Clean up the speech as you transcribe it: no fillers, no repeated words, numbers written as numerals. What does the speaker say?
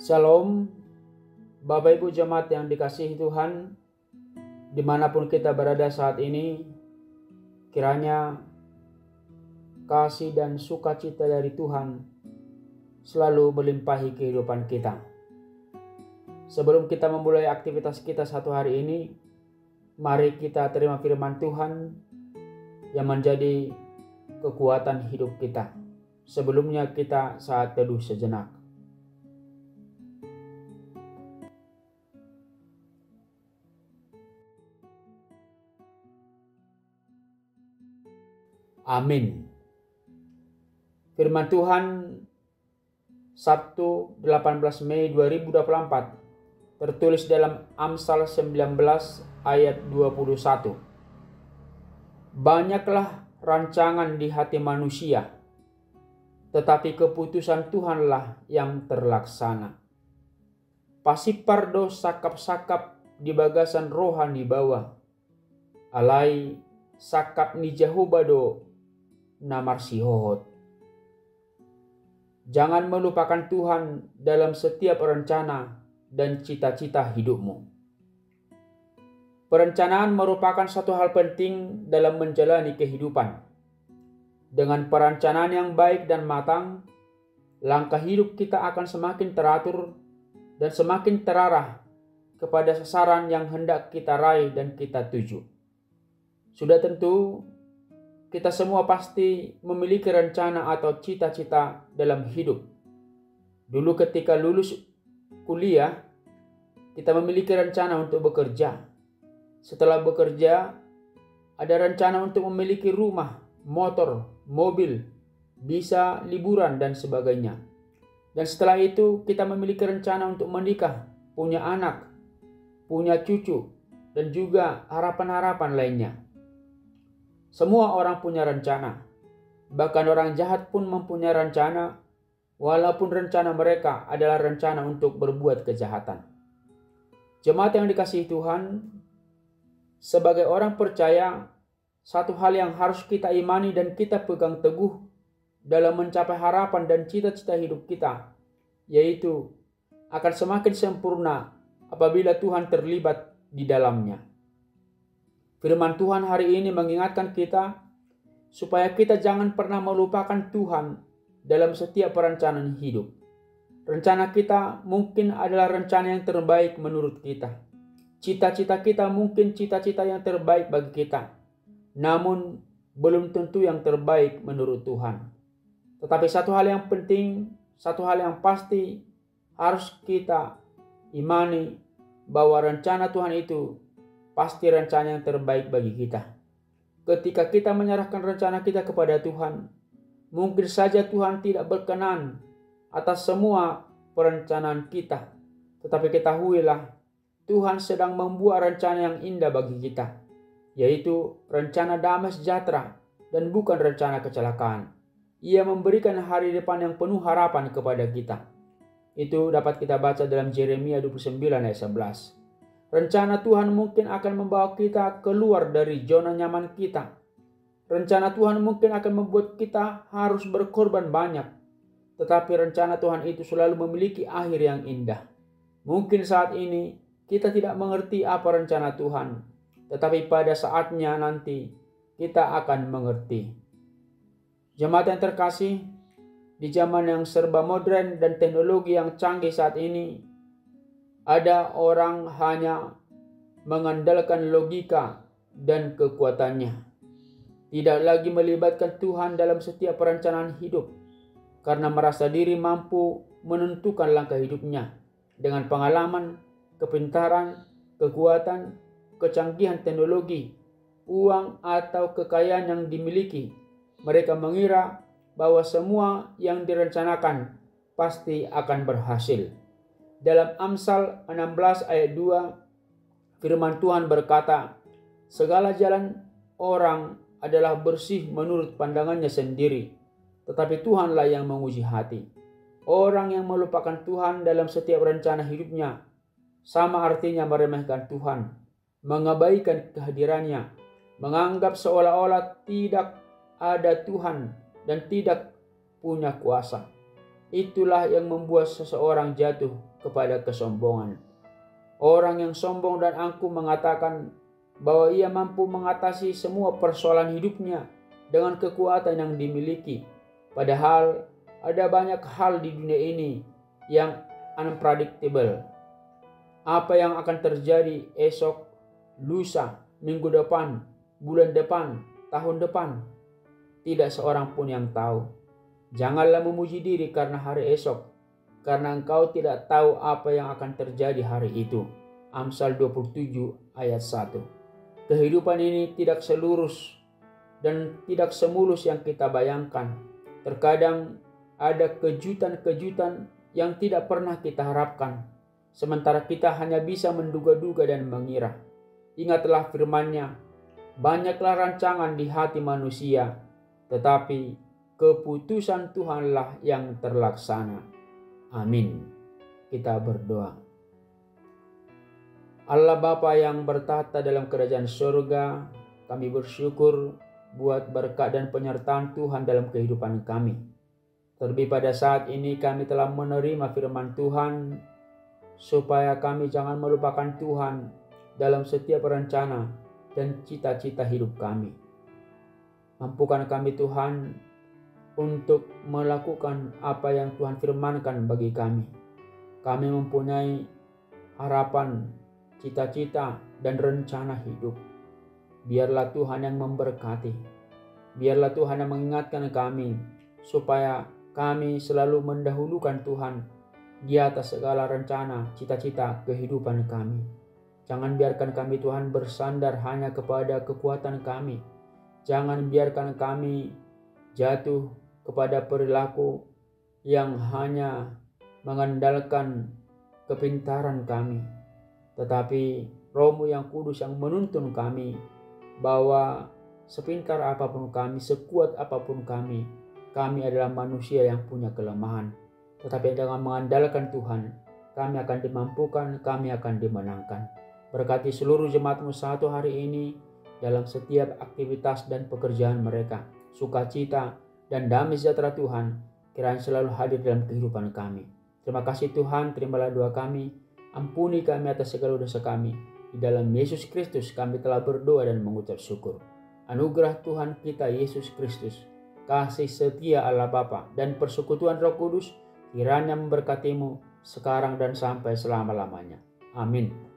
Shalom, Bapak Ibu jemaat yang dikasihi Tuhan, dimanapun kita berada saat ini, kiranya kasih dan sukacita dari Tuhan selalu melimpahi kehidupan kita. Sebelum kita memulai aktivitas kita satu hari ini, mari kita terima firman Tuhan yang menjadi kekuatan hidup kita. Sebelumnya kita saat teduh sejenak. Amin. Firman Tuhan Sabtu 18 Mei 2024 tertulis dalam Amsal 19 ayat 21. Banyaklah rancangan di hati manusia, tetapi keputusan Tuhanlah yang terlaksana. Pasipardo sakap-sakap di bagasan rohani bawah, alai sakap ni Jahubado namar sihohot. Jangan melupakan Tuhan dalam setiap rencana dan cita-cita hidupmu. Perencanaan merupakan satu hal penting dalam menjalani kehidupan. Dengan perencanaan yang baik dan matang, langkah hidup kita akan semakin teratur dan semakin terarah kepada sasaran yang hendak kita raih dan kita tuju. Sudah tentu, kita semua pasti memiliki rencana atau cita-cita dalam hidup. Dulu ketika lulus kuliah, kita memiliki rencana untuk bekerja. Setelah bekerja, ada rencana untuk memiliki rumah, motor, mobil, bisa liburan dan sebagainya. Dan setelah itu kita memiliki rencana untuk menikah, punya anak, punya cucu, dan juga harapan-harapan lainnya. Semua orang punya rencana. Bahkan orang jahat pun mempunyai rencana, walaupun rencana mereka adalah rencana untuk berbuat kejahatan. Jemaat yang dikasihi Tuhan, sebagai orang percaya, satu hal yang harus kita imani dan kita pegang teguh dalam mencapai harapan dan cita-cita hidup kita, yaitu akan semakin sempurna apabila Tuhan terlibat di dalamnya. Firman Tuhan hari ini mengingatkan kita supaya kita jangan pernah melupakan Tuhan dalam setiap perencanaan hidup. Rencana kita mungkin adalah rencana yang terbaik menurut kita. Cita-cita kita mungkin cita-cita yang terbaik bagi kita. Namun belum tentu yang terbaik menurut Tuhan. Tetapi satu hal yang penting, satu hal yang pasti harus kita imani bahwa rencana Tuhan itu pasti rencana yang terbaik bagi kita. Ketika kita menyerahkan rencana kita kepada Tuhan, mungkin saja Tuhan tidak berkenan atas semua perencanaan kita. Tetapi ketahuilah, Tuhan sedang membuat rencana yang indah bagi kita, yaitu rencana damai sejahtera dan bukan rencana kecelakaan. Ia memberikan hari depan yang penuh harapan kepada kita. Itu dapat kita baca dalam Yeremia 29 ayat 11. Rencana Tuhan mungkin akan membawa kita keluar dari zona nyaman kita. Rencana Tuhan mungkin akan membuat kita harus berkorban banyak. Tetapi rencana Tuhan itu selalu memiliki akhir yang indah. Mungkin saat ini kita tidak mengerti apa rencana Tuhan. Tetapi pada saatnya nanti kita akan mengerti. Jemaat yang terkasih, di zaman yang serba modern dan teknologi yang canggih saat ini, ada orang hanya mengandalkan logika dan kekuatannya. Tidak lagi melibatkan Tuhan dalam setiap perencanaan hidup. Karena merasa diri mampu menentukan langkah hidupnya. Dengan pengalaman, kepintaran, kekuatan, kecanggihan teknologi, uang atau kekayaan yang dimiliki. Mereka mengira bahwa semua yang direncanakan pasti akan berhasil. Dalam Amsal 16 ayat 2, firman Tuhan berkata, segala jalan orang adalah bersih menurut pandangannya sendiri, tetapi Tuhanlah yang menguji hati. Orang yang melupakan Tuhan dalam setiap rencana hidupnya, sama artinya meremehkan Tuhan, mengabaikan kehadirannya, menganggap seolah-olah tidak ada Tuhan dan tidak punya kuasa. itulah yang membuat seseorang jatuh kepada kesombongan. Orang yang sombong dan angkuh mengatakan bahwa ia mampu mengatasi semua persoalan hidupnya dengan kekuatan yang dimiliki. Padahal ada banyak hal di dunia ini yang unpredictable. Apa yang akan terjadi esok, lusa, minggu depan, bulan depan, tahun depan, tidak seorang pun yang tahu. Janganlah memuji diri karena hari esok, karena engkau tidak tahu apa yang akan terjadi hari itu. Amsal 27 ayat 1. Kehidupan ini tidak selurus dan tidak semulus yang kita bayangkan. Terkadang ada kejutan-kejutan yang tidak pernah kita harapkan, sementara kita hanya bisa menduga-duga dan mengira. Ingatlah firman-Nya, banyaklah rancangan di hati manusia, tetapi keputusan Tuhanlah yang terlaksana. Amin. Kita berdoa. Allah Bapa yang bertahta dalam kerajaan surga, kami bersyukur buat berkat dan penyertaan Tuhan dalam kehidupan kami. Terlebih pada saat ini kami telah menerima firman Tuhan, supaya kami jangan melupakan Tuhan dalam setiap rencana dan cita-cita hidup kami. Mampukan kami Tuhan untuk melakukan apa yang Tuhan firmankan bagi kami. Kami mempunyai harapan, cita-cita, dan rencana hidup. Biarlah Tuhan yang memberkati. Biarlah Tuhan yang mengingatkan kami, supaya kami selalu mendahulukan Tuhan di atas segala rencana, cita-cita kehidupan kami. Jangan biarkan kami Tuhan bersandar hanya kepada kekuatan kami. Jangan biarkan kami jatuh kepada perilaku yang hanya mengandalkan kepintaran kami. Tetapi Roh-Mu yang kudus yang menuntun kami, bahwa sepintar apapun kami, sekuat apapun kami adalah manusia yang punya kelemahan. Tetapi dengan mengandalkan Tuhan, kami akan dimampukan, kami akan dimenangkan. Berkati seluruh jemaat-Mu satu hari ini dalam setiap aktivitas dan pekerjaan mereka. Sukacita dan damai sejahtera Tuhan kiranya selalu hadir dalam kehidupan kami. Terima kasih Tuhan, terimalah doa kami. Ampuni kami atas segala dosa kami. Di dalam Yesus Kristus kami telah berdoa dan mengucap syukur. Anugerah Tuhan kita Yesus Kristus, kasih setia Allah Bapa, dan persekutuan Roh Kudus kiranya memberkatimu sekarang dan sampai selama-lamanya. Amin.